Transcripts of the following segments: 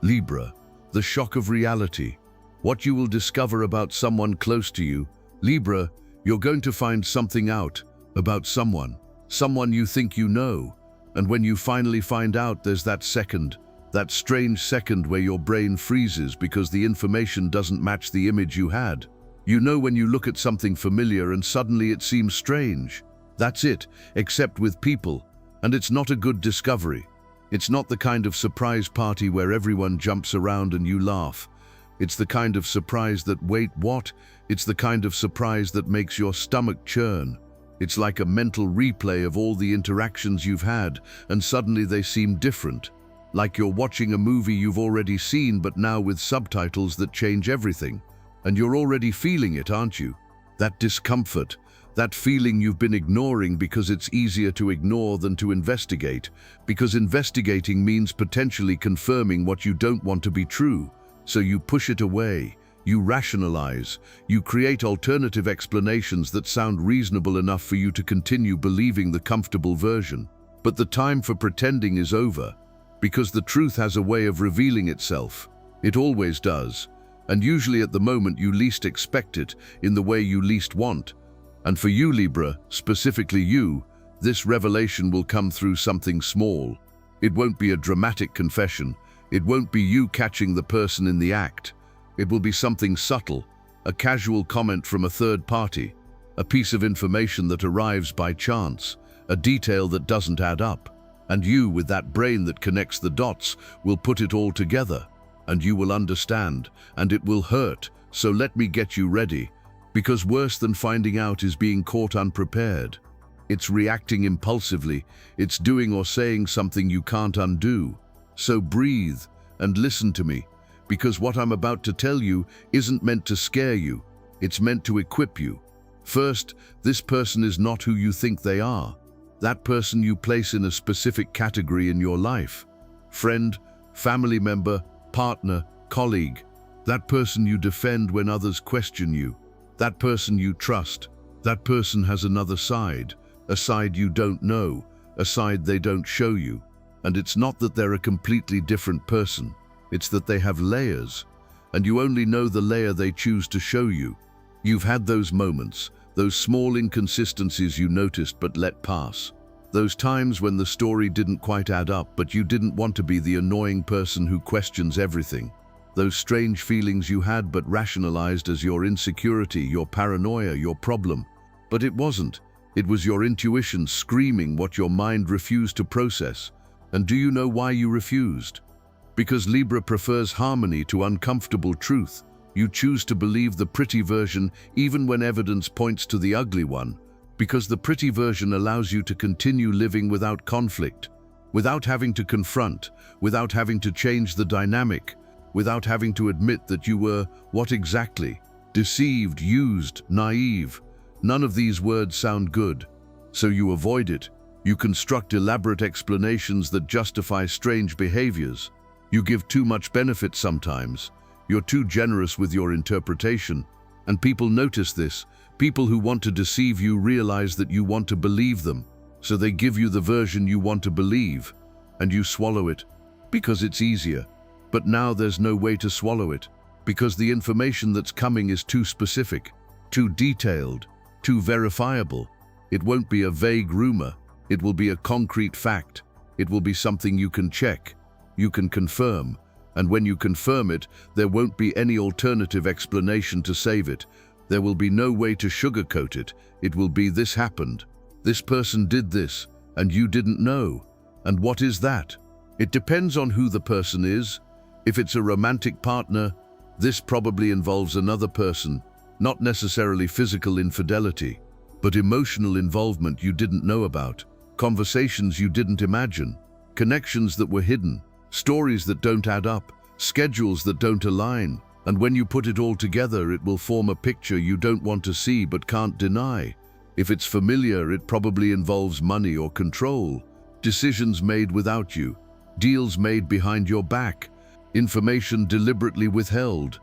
Libra, the shock of reality. What you will discover about someone close to you. Libra, you're going to find something out about someone you think you know. And when you finally find out, there's that strange second where your brain freezes because the information doesn't match the image you had. You know when you look at something familiar and suddenly it seems strange. That's it, except with people. And it's not a good discovery. It's not the kind of surprise party where everyone jumps around and you laugh. It's the kind of surprise that, wait, what? It's the kind of surprise that makes your stomach churn. It's like a mental replay of all the interactions you've had, and suddenly they seem different. Like you're watching a movie you've already seen, but now with subtitles that change everything. And you're already feeling it, aren't you? That discomfort, that feeling you've been ignoring because it's easier to ignore than to investigate, because investigating means potentially confirming what you don't want to be true. So you push it away, you rationalize, you create alternative explanations that sound reasonable enough for you to continue believing the comfortable version. But the time for pretending is over, because the truth has a way of revealing itself. It always does, and usually at the moment you least expect it, in the way you least want. And for you, Libra, specifically you, this revelation will come through something small. It won't be a dramatic confession. It won't be you catching the person in the act. It will be something subtle, a casual comment from a third party, a piece of information that arrives by chance, a detail that doesn't add up. And you, with that brain that connects the dots, will put it all together. And you will understand, and it will hurt, so let me get you ready. Because worse than finding out is being caught unprepared. It's reacting impulsively, it's doing or saying something you can't undo. So breathe and listen to me, because what I'm about to tell you isn't meant to scare you, it's meant to equip you. First, this person is not who you think they are. That person you place in a specific category in your life. Friend, family member, partner, colleague. That person you defend when others question you. That person you trust. That person has another side, a side you don't know, a side they don't show you. And it's not that they're a completely different person, it's that they have layers, and you only know the layer they choose to show you. You've had those moments, those small inconsistencies you noticed but let pass. Those times when the story didn't quite add up, but you didn't want to be the annoying person who questions everything. Those strange feelings you had but rationalized as your insecurity, your paranoia, your problem. But it wasn't. It was your intuition screaming what your mind refused to process. And do you know why you refused? Because Libra prefers harmony to uncomfortable truth. You choose to believe the pretty version even when evidence points to the ugly one. Because the pretty version allows you to continue living without conflict, without having to confront, without having to change the dynamic, without having to admit that you were, what exactly? Deceived, used, naive. None of these words sound good. So you avoid it. You construct elaborate explanations that justify strange behaviors. You give too much benefit sometimes. You're too generous with your interpretation. And people notice this. People who want to deceive you realize that you want to believe them. So they give you the version you want to believe. And you swallow it. Because it's easier. But now there's no way to swallow it. Because the information that's coming is too specific, too detailed, too verifiable. It won't be a vague rumor. It will be a concrete fact. It will be something you can check, you can confirm, and when you confirm it, there won't be any alternative explanation to save it. There will be no way to sugarcoat it. It will be this happened. This person did this, and you didn't know. And what is that? It depends on who the person is. If it's a romantic partner, this probably involves another person, not necessarily physical infidelity, but emotional involvement you didn't know about. Conversations you didn't imagine, connections that were hidden, stories that don't add up, schedules that don't align, and when you put it all together, it will form a picture you don't want to see but can't deny. If it's familiar, it probably involves money or control, decisions made without you, deals made behind your back, information deliberately withheld.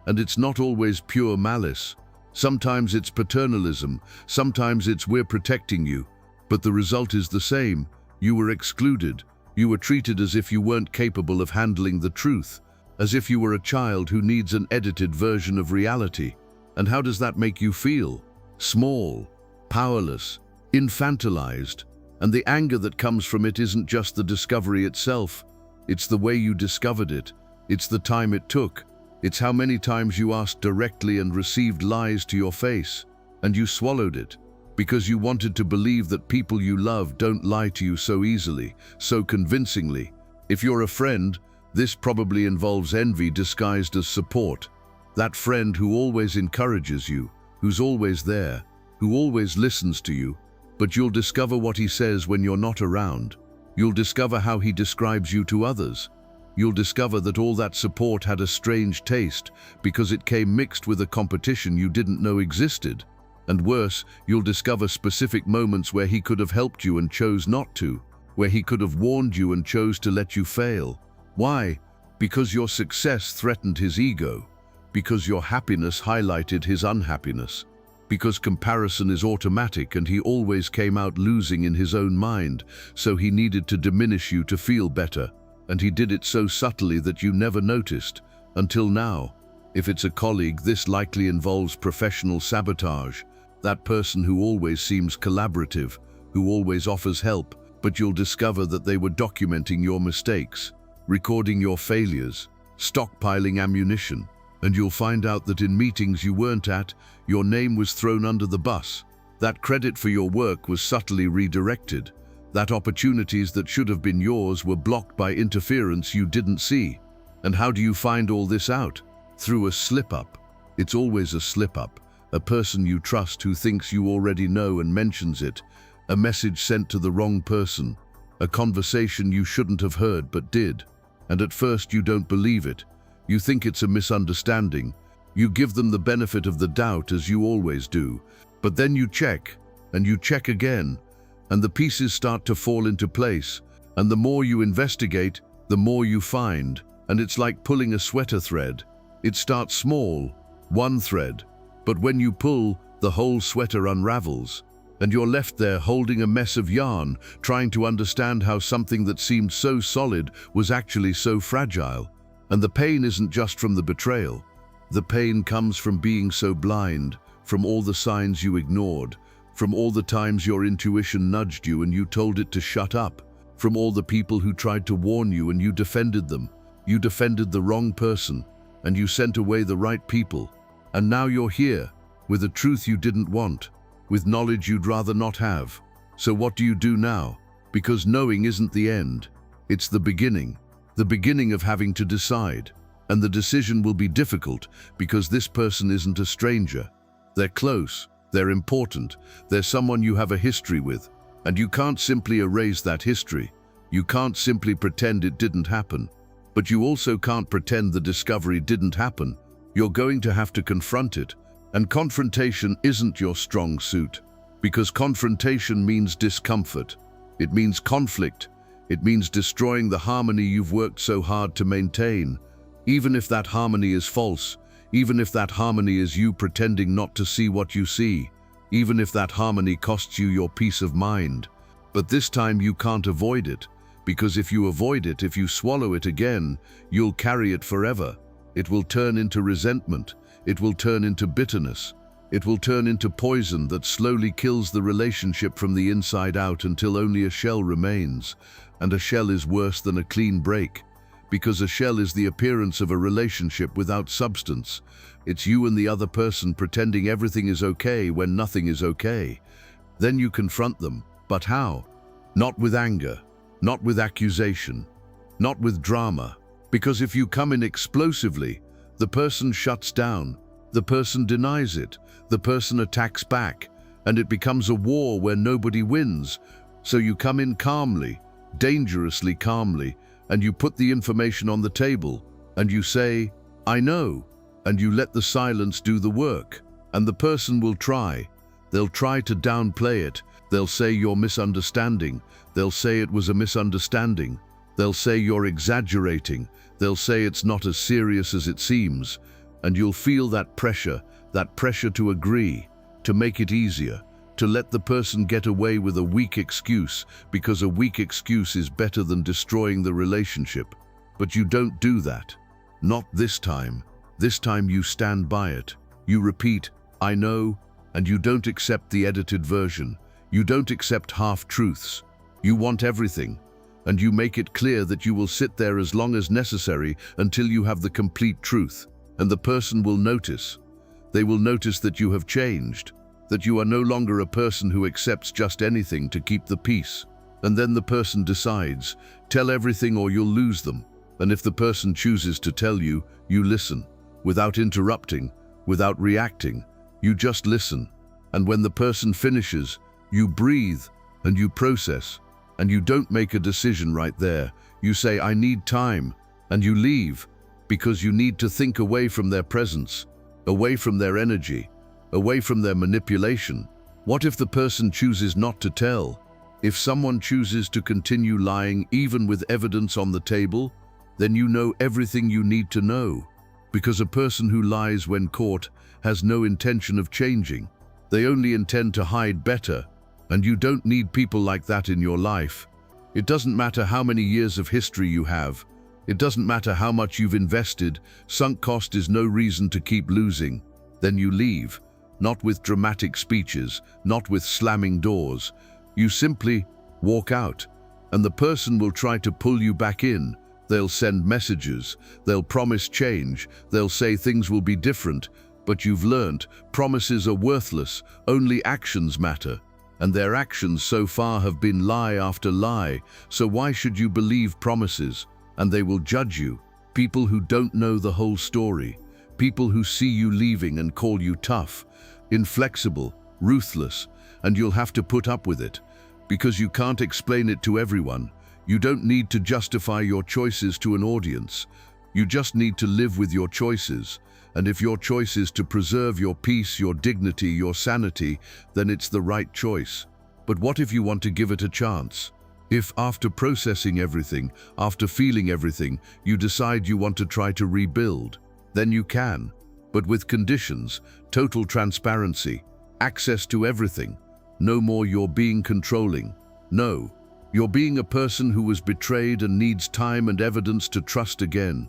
And it's not always pure malice. Sometimes it's paternalism, sometimes it's we're protecting you. But the result is the same. You were excluded. You were treated as if you weren't capable of handling the truth. as if you were a child who needs an edited version of reality. And how does that make you feel? Small, powerless, infantilized. And the anger that comes from it isn't just the discovery itself. It's the way you discovered it. It's the time it took. It's how many times you asked directly and received lies to your face. And you swallowed it, because you wanted to believe that people you love don't lie to you so easily, so convincingly. If you're a friend, this probably involves envy disguised as support. That friend who always encourages you, who's always there, who always listens to you, but you'll discover what he says when you're not around. You'll discover how he describes you to others. You'll discover that all that support had a strange taste because it came mixed with a competition you didn't know existed. And worse, you'll discover specific moments where he could have helped you and chose not to, where he could have warned you and chose to let you fail. Why? Because your success threatened his ego, because your happiness highlighted his unhappiness, because comparison is automatic and he always came out losing in his own mind, so he needed to diminish you to feel better, and he did it so subtly that you never noticed, until now. If it's a colleague, this likely involves professional sabotage. That person who always seems collaborative, who always offers help, but you'll discover that they were documenting your mistakes, recording your failures, stockpiling ammunition, and you'll find out that in meetings you weren't at, your name was thrown under the bus. That credit for your work was subtly redirected. That opportunities that should have been yours were blocked by interference you didn't see. And how do you find all this out? Through a slip-up. It's always a slip-up. A person you trust who thinks you already know and mentions it, a message sent to the wrong person, a conversation you shouldn't have heard but did. And at first you don't believe it. You think it's a misunderstanding. You give them the benefit of the doubt as you always do. But then you check, and you check again, and the pieces start to fall into place. And the more you investigate, the more you find. And it's like pulling a sweater thread. It starts small, one thread. But when you pull, the whole sweater unravels, and you're left there holding a mess of yarn, trying to understand how something that seemed so solid was actually so fragile. And the pain isn't just from the betrayal. The pain comes from being so blind, from all the signs you ignored, from all the times your intuition nudged you and you told it to shut up, from all the people who tried to warn you and you defended them. You defended the wrong person, and you sent away the right people. And now you're here, with a truth you didn't want, with knowledge you'd rather not have. So what do you do now? Because knowing isn't the end. It's the beginning of having to decide. And the decision will be difficult because this person isn't a stranger. They're close, they're important, they're someone you have a history with. And you can't simply erase that history. You can't simply pretend it didn't happen. But you also can't pretend the discovery didn't happen. You're going to have to confront it, and confrontation isn't your strong suit, because confrontation means discomfort. It means conflict. It means destroying the harmony you've worked so hard to maintain, even if that harmony is false, even if that harmony is you pretending not to see what you see, even if that harmony costs you your peace of mind. But this time you can't avoid it, because if you avoid it, if you swallow it again, you'll carry it forever. It will turn into resentment. It will turn into bitterness. It will turn into poison that slowly kills the relationship from the inside out until only a shell remains. And a shell is worse than a clean break, because a shell is the appearance of a relationship without substance. It's you and the other person pretending everything is okay when nothing is okay. Then you confront them. But how? Not with anger, not with accusation, not with drama. Because if you come in explosively, the person shuts down, the person denies it, the person attacks back, and it becomes a war where nobody wins. So you come in calmly, dangerously calmly, and you put the information on the table, and you say, "I know," and you let the silence do the work. And the person will try. They'll try to downplay it. They'll say you're misunderstanding. They'll say it was a misunderstanding. They'll say you're exaggerating. They'll say it's not as serious as it seems. And you'll feel that pressure to agree, to make it easier, to let the person get away with a weak excuse, because a weak excuse is better than destroying the relationship. But you don't do that. Not this time. This time you stand by it. You repeat, "I know," and you don't accept the edited version. You don't accept half-truths. You want everything, and you make it clear that you will sit there as long as necessary until you have the complete truth. And the person will notice. They will notice that you have changed, that you are no longer a person who accepts just anything to keep the peace. And then the person decides, tell everything or you'll lose them. And if the person chooses to tell you, you listen, without interrupting, without reacting. You just listen. And when the person finishes, you breathe and you process. And you don't make a decision right there. You say, "I need time," and you leave, because you need to think away from their presence, away from their energy, away from their manipulation. What if the person chooses not to tell? If someone chooses to continue lying even with evidence on the table, then you know everything you need to know. Because a person who lies when caught has no intention of changing. They only intend to hide better, and you don't need people like that in your life. It doesn't matter how many years of history you have. It doesn't matter how much you've invested. Sunk cost is no reason to keep losing. Then you leave, not with dramatic speeches, not with slamming doors. You simply walk out, and the person will try to pull you back in. They'll send messages, they'll promise change, they'll say things will be different, but you've learned promises are worthless, only actions matter. And their actions so far have been lie after lie, so why should you believe promises? And they will judge you. People who don't know the whole story. People who see you leaving and call you tough, inflexible, ruthless, and you'll have to put up with it. Because you can't explain it to everyone. You don't need to justify your choices to an audience. You just need to live with your choices. And if your choice is to preserve your peace, your dignity, your sanity, then it's the right choice. But what if you want to give it a chance? If after processing everything, after feeling everything, you decide you want to try to rebuild, then you can, but with conditions, total transparency, access to everything. No more you're being controlling. No, you're being a person who was betrayed and needs time and evidence to trust again.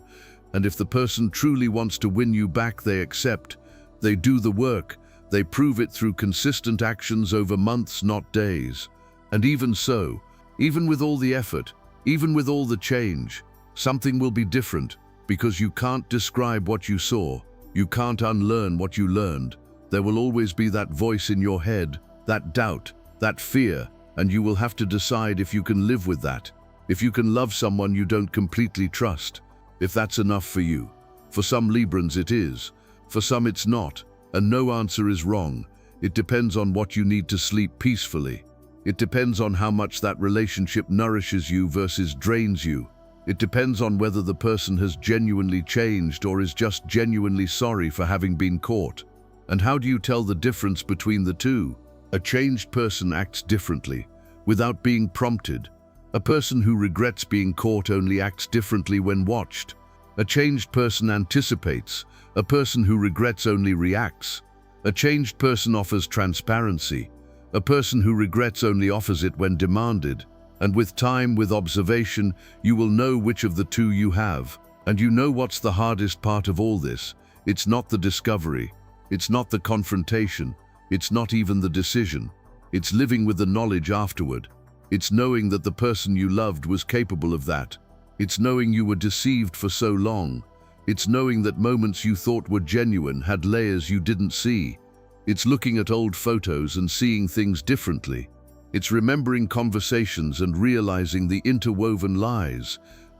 And if the person truly wants to win you back, they accept, they do the work, they prove it through consistent actions over months, not days. And even so, even with all the effort, even with all the change, something will be different, because you can't describe what you saw, you can't unlearn what you learned. There will always be that voice in your head, that doubt, that fear, and you will have to decide if you can live with that, if you can love someone you don't completely trust, if that's enough for you. For some Librans it is, for some it's not, and no answer is wrong. It depends on what you need to sleep peacefully. It depends on how much that relationship nourishes you versus drains you. It depends on whether the person has genuinely changed or is just genuinely sorry for having been caught. And how do you tell the difference between the two? A changed person acts differently, without being prompted. A person who regrets being caught only acts differently when watched. A changed person anticipates. A person who regrets only reacts. A changed person offers transparency. A person who regrets only offers it when demanded. And with time, with observation, you will know which of the two you have. And you know what's the hardest part of all this? It's not the discovery. It's not the confrontation. It's not even the decision. It's living with the knowledge afterward. It's knowing that the person you loved was capable of that. It's knowing you were deceived for so long. It's knowing that moments you thought were genuine had layers you didn't see. It's looking at old photos and seeing things differently. It's remembering conversations and realizing the interwoven lies.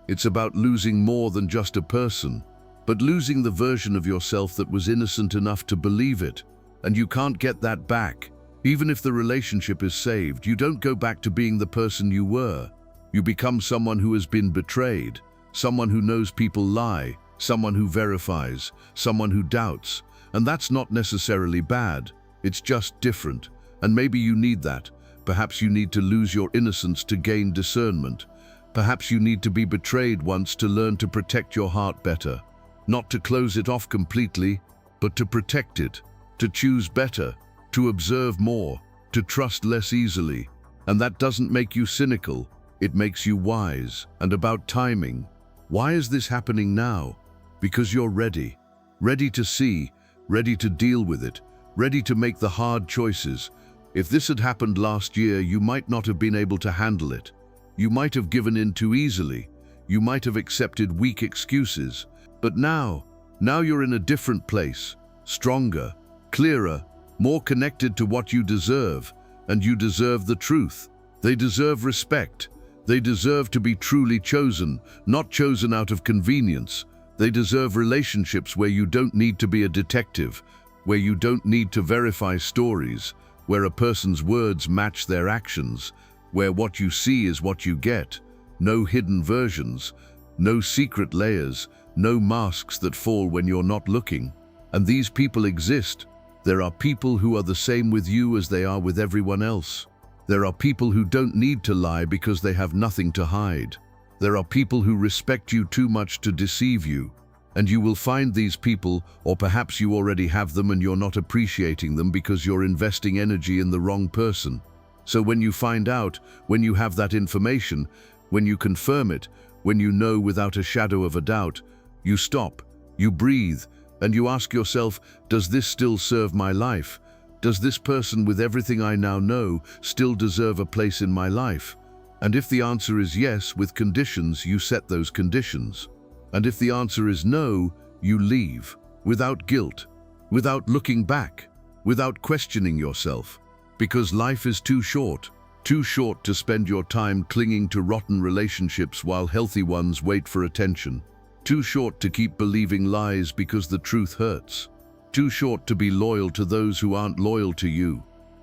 It's about losing more than just a person, but losing the version of yourself that was innocent enough to believe it. And you can't get that back. Even if the relationship is saved, you don't go back to being the person you were. You become someone who has been betrayed, someone who knows people lie, someone who verifies, someone who doubts. And that's not necessarily bad. It's just different. And maybe you need that. Perhaps you need to lose your innocence to gain discernment. Perhaps you need to be betrayed once to learn to protect your heart better. Not to close it off completely, but to protect it, to choose better, to observe more, to trust less easily. And that doesn't make you cynical. It makes you wise. And about timing. Why is this happening now? Because you're ready. Ready to see, ready to deal with it, ready to make the hard choices. If this had happened last year, you might not have been able to handle it. You might have given in too easily. You might have accepted weak excuses. But now you're in a different place, stronger, clearer, more connected to what you deserve, and you deserve the truth. They deserve respect. They deserve to be truly chosen, not chosen out of convenience. They deserve relationships where you don't need to be a detective, where you don't need to verify stories, where a person's words match their actions, where what you see is what you get. No hidden versions, no secret layers, no masks that fall when you're not looking. And these people exist. There are people who are the same with you as they are with everyone else. There are people who don't need to lie because they have nothing to hide. There are people who respect you too much to deceive you. And you will find these people, or perhaps you already have them and you're not appreciating them because you're investing energy in the wrong person. So when you find out, when you have that information, when you confirm it, when you know without a shadow of a doubt, you stop, you breathe, and you ask yourself, does this still serve my life? Does this person, with everything I now know, still deserve a place in my life? And if the answer is yes, with conditions, you set those conditions. And if the answer is no, you leave, without guilt, without looking back, without questioning yourself. Because life is too short to spend your time clinging to rotten relationships while healthy ones wait for attention. Too short to keep believing lies because the truth hurts. Too short to be loyal to those who aren't loyal to you.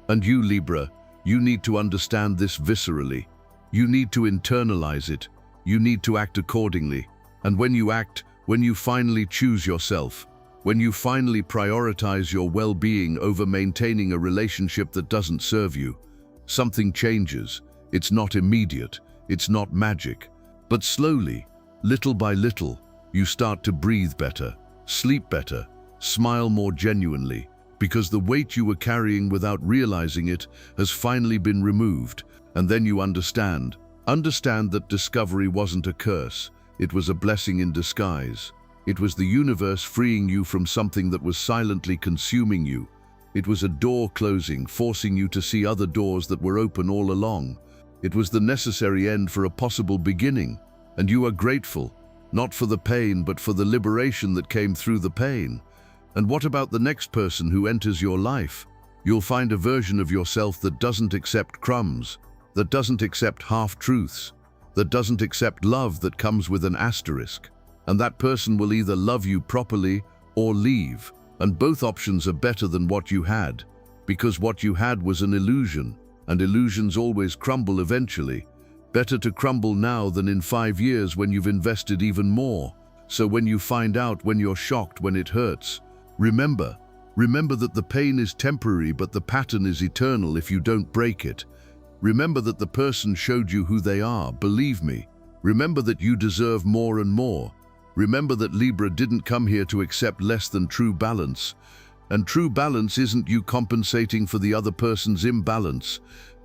And you, Libra, you need to understand this viscerally. You need to internalize it. You need to act accordingly. And when you act, when you finally choose yourself, when you finally prioritize your well-being over maintaining a relationship that doesn't serve you, something changes. It's not immediate. It's not magic. But slowly, little by little, you start to breathe better, sleep better, smile more genuinely, because the weight you were carrying without realizing it has finally been removed. And then you understand that discovery wasn't a curse. It was a blessing in disguise. It was the universe freeing you from something that was silently consuming you. It was a door closing, forcing you to see other doors that were open all along. It was the necessary end for a possible beginning. And you are grateful, not for the pain, but for the liberation that came through the pain. And what about the next person who enters your life? You'll find a version of yourself that doesn't accept crumbs, that doesn't accept half-truths, that doesn't accept love that comes with an asterisk. And that person will either love you properly or leave. And both options are better than what you had, because what you had was an illusion, and illusions always crumble eventually. Better to crumble now than in 5 years when you've invested even more. So when you find out, when you're shocked, when it hurts, remember that the pain is temporary, but the pattern is eternal if you don't break it. Remember that the person showed you who they are, believe me. Remember that you deserve more and more. Remember that Libra didn't come here to accept less than true balance. And true balance isn't you compensating for the other person's imbalance.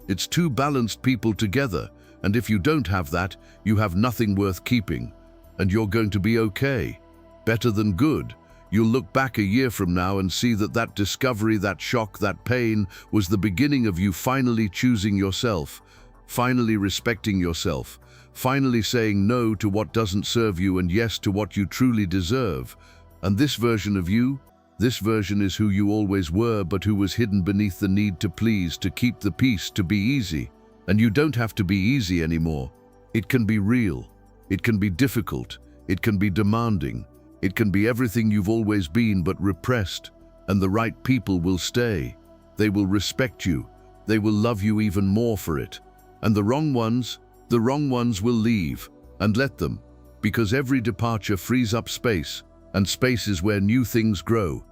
It's two balanced people together. And if you don't have that, you have nothing worth keeping. And you're going to be okay. Better than good. You'll look back a year from now and see that that discovery, that shock, that pain was the beginning of you finally choosing yourself, finally respecting yourself, finally saying no to what doesn't serve you and yes to what you truly deserve. And this version of you, this version is who you always were, but who was hidden beneath the need to please, to keep the peace, to be easy. And you don't have to be easy anymore. It can be real. It can be difficult. It can be demanding. It can be everything you've always been but repressed. And the right people will stay. They will respect you. They will love you even more for it. And the wrong ones will leave. And let them. Because every departure frees up space. And space is where new things grow.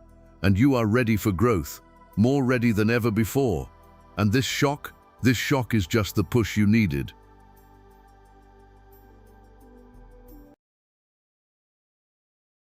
And you are ready for growth. More ready than ever before. And this shock is just the push you needed.